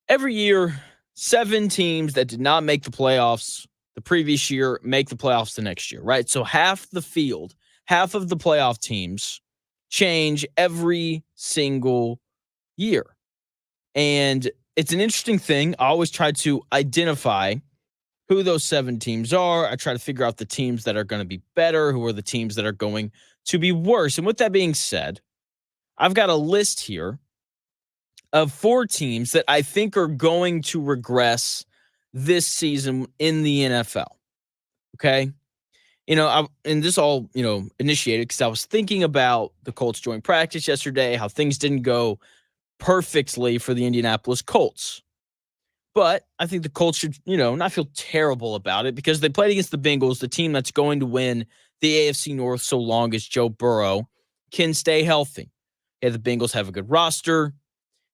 Every year, 7 teams that did not make the playoffs the previous year make the playoffs the next year, right? So half the field, half of the playoff teams change every single year. And it's an interesting thing. I always try to identify who those 7 teams are. I try to figure out the teams that are going to be better, who are the teams that are going to be worse. And with that being said, I've got a list here of 4 teams that I think are going to regress this season in the NFL. Okay. And this all, initiated because I was thinking about the Colts joint practice yesterday, how things didn't go perfectly for the Indianapolis Colts. But I think the Colts should, not feel terrible about it because they played against the Bengals, the team that's going to win the AFC North so long as Joe Burrow can stay healthy. Yeah, the Bengals have a good roster.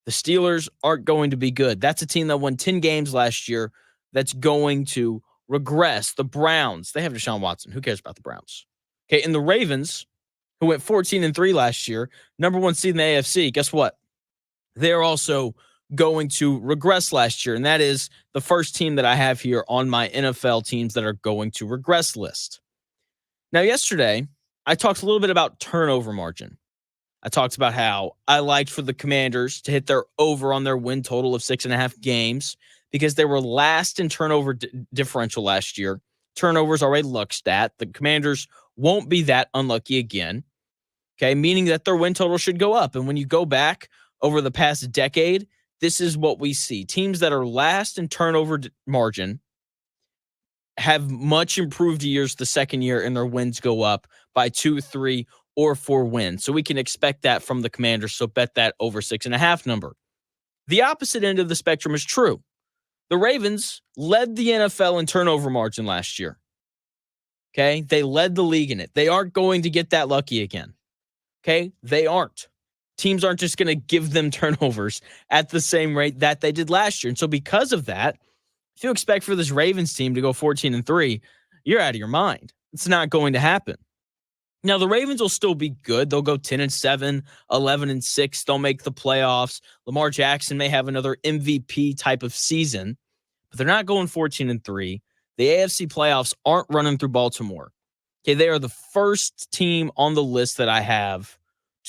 The Steelers aren't going to be good. That's a team that won 10 games last year that's going to regress. The Browns, they have Deshaun Watson. Who cares about the Browns? Okay, and the Ravens, who went 14-3 last year, number 1 seed in the AFC, guess what? They're also going to regress last year, and that is the first team that I have here on my NFL teams that are going to regress list. Now, yesterday, I talked a little bit about turnover margin. I talked about how I liked for the Commanders to hit their over on their win total of 6.5 games because they were last in turnover differential last year. Turnovers are a luck stat. The Commanders won't be that unlucky again, okay, meaning that their win total should go up. And when you go back over the past decade, this is what we see. Teams that are last in turnover margin have much improved years the second year, and their wins go up by 2, 3, or 4 wins. So we can expect that from the Commanders. So bet that over 6.5 number. The opposite end of the spectrum is true. The Ravens led the NFL in turnover margin last year. Okay. They led the league in it. They aren't going to get that lucky again. Okay. They aren't. Teams aren't just going to give them turnovers at the same rate that they did last year. And so because of that, if you expect for this Ravens team to go 14-3, you're out of your mind. It's not going to happen. Now, the Ravens will still be good. They'll go 10-7, 11-6. They'll make the playoffs. Lamar Jackson may have another MVP type of season, but they're not going 14-3. The AFC playoffs aren't running through Baltimore. Okay, they are the first team on the list that I have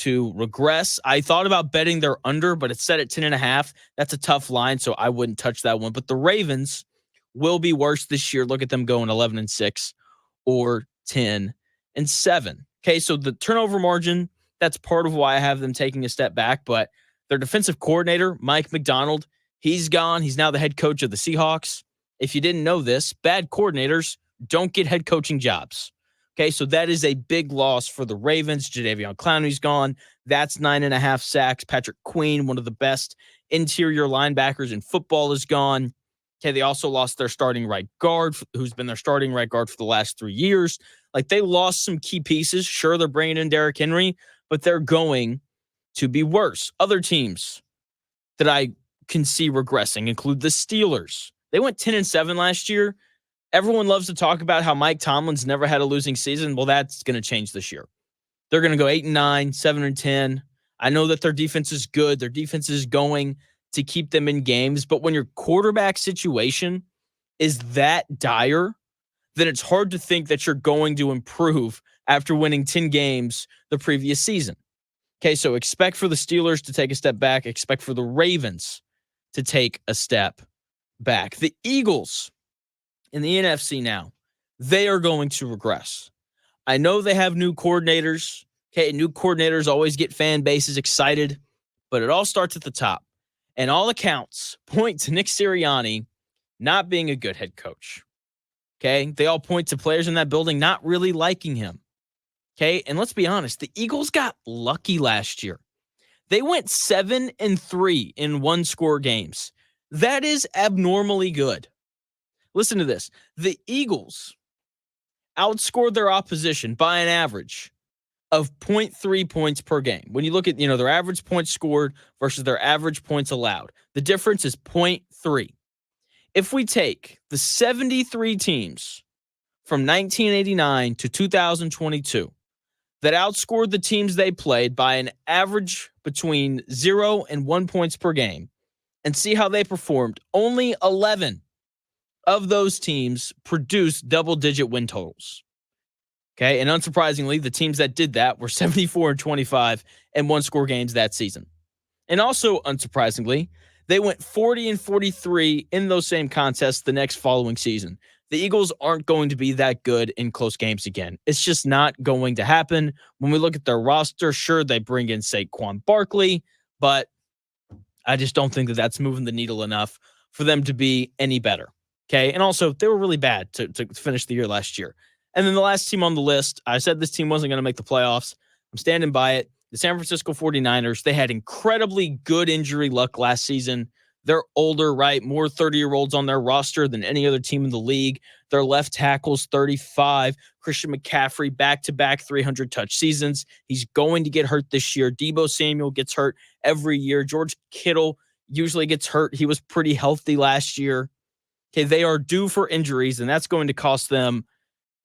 to regress. I thought about betting their under, but it's set at 10.5. That's a tough line, so I wouldn't touch that one. But the Ravens will be worse this year. Look at them going 11-6 or 10-7. Okay, so the turnover margin, that's part of why I have them taking a step back. But their defensive coordinator, Mike McDonald, he's gone. He's now the head coach of the Seahawks. If you didn't know this, bad coordinators don't get head coaching jobs. Okay, so that is a big loss for the Ravens. Jadeveon Clowney's gone. That's 9.5 sacks. Patrick Queen, one of the best interior linebackers in football, is gone. Okay, they also lost their starting right guard, who's been their starting right guard for the last 3 years. Like, they lost some key pieces. Sure, they're bringing in Derrick Henry, but they're going to be worse. Other teams that I can see regressing include the Steelers. They went 10-7 last year. Everyone loves to talk about how Mike Tomlin's never had a losing season. Well, that's going to change this year. They're going to go 8-9, 7-10. I know that their defense is good. Their defense is going to keep them in games. But when your quarterback situation is that dire, then it's hard to think that you're going to improve after winning 10 games the previous season. Okay, so expect for the Steelers to take a step back. Expect for the Ravens to take a step back. The Eagles in the NFC now, they are going to regress. I know they have new coordinators. Okay, new coordinators always get fan bases excited, but it all starts at the top. And all accounts point to Nick Sirianni not being a good head coach. Okay, they all point to players in that building not really liking him. Okay, and let's be honest, the Eagles got lucky last year. They went 7-3 in one-score games. That is abnormally good. Listen to this. The Eagles outscored their opposition by an average of 0.3 points per game. When you look at, their average points scored versus their average points allowed, the difference is 0.3. If we take the 73 teams from 1989 to 2022 that outscored the teams they played by an average between 0 and 1 points per game, and see how they performed. Only 11 of those teams produced double-digit win totals. Okay, and unsurprisingly, the teams that did that were 74-25 and one-score games that season. And also, unsurprisingly, they went 40-43 in those same contests the next following season. The Eagles aren't going to be that good in close games again. It's just not going to happen. When we look at their roster, sure, they bring in Saquon Barkley, but I just don't think that that's moving the needle enough for them to be any better. Okay, and also, they were really bad to finish the year last year. And then the last team on the list, I said this team wasn't going to make the playoffs. I'm standing by it. The San Francisco 49ers, they had incredibly good injury luck last season. They're older, right? More 30-year-olds on their roster than any other team in the league. Their left tackle's 35. Christian McCaffrey, back-to-back 300-touch seasons. He's going to get hurt this year. Deebo Samuel gets hurt every year. George Kittle usually gets hurt. He was pretty healthy last year. Okay, they are due for injuries, and that's going to cost them,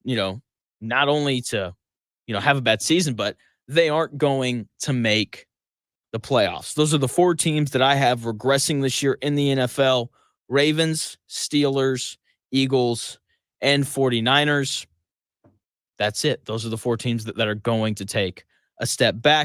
not only to, have a bad season, but they aren't going to make the playoffs. Those are the four teams that I have regressing this year in the NFL: Ravens, Steelers, Eagles, and 49ers. That's it. Those are the four teams that are going to take a step back.